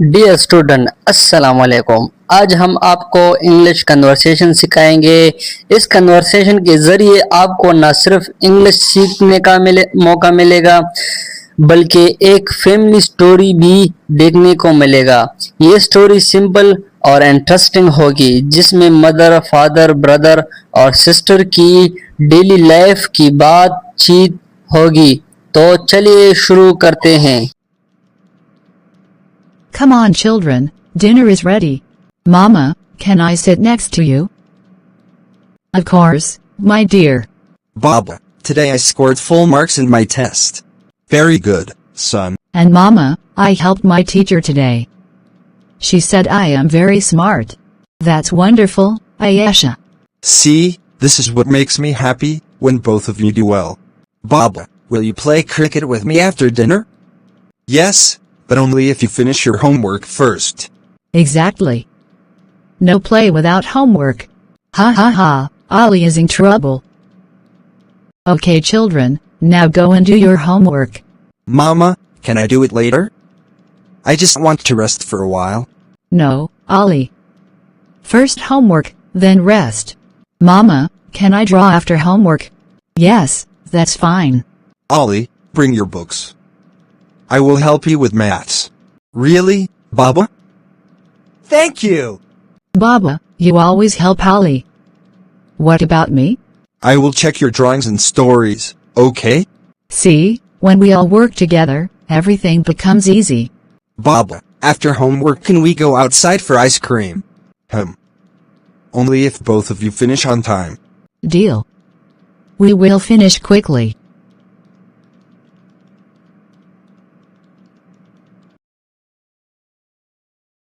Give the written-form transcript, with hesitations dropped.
Dear student अस्सलाम वालेकुम। आज हम आपको इंग्लिश कन्वर्सेशन सिखाएंगे। इस कन्वर्सेशन के ज़रिए आपको न सिर्फ इंग्लिश सीखने का मौका मिलेगा बल्कि एक फैमिली स्टोरी भी देखने को मिलेगा। ये स्टोरी सिंपल और इंटरेस्टिंग होगी जिसमें मदर, फादर, ब्रदर और सिस्टर की डेली लाइफ की बातचीत होगी। तो चलिए शुरू करते हैं। Come on, children, dinner is ready. Mama, can I sit next to you? Of course, my dear. Baba, today I scored full marks in my test. Very good, son. And Mama, I helped my teacher today. She said I am very smart. That's wonderful, Ayesha. See, this is what makes me happy, when both of you do well. Baba, will you play cricket with me after dinner? Yes, but only if you finish your homework first. Exactly. No play without homework. Ha ha ha, Ollie is in trouble. Okay, children, now go and do your homework. Mama, can I do it later? I just want to rest for a while. No, Ollie. First homework, then rest. Mama, can I draw after homework? Yes, that's fine. Ollie, bring your books. I will help you with maths. Really, Baba? Thank you! Baba, you always help Ollie. What about me? I will check your drawings and stories, okay? See, when we all work together, everything becomes easy. Baba, after homework can we go outside for ice cream? Only if both of you finish on time. Deal. We will finish quickly.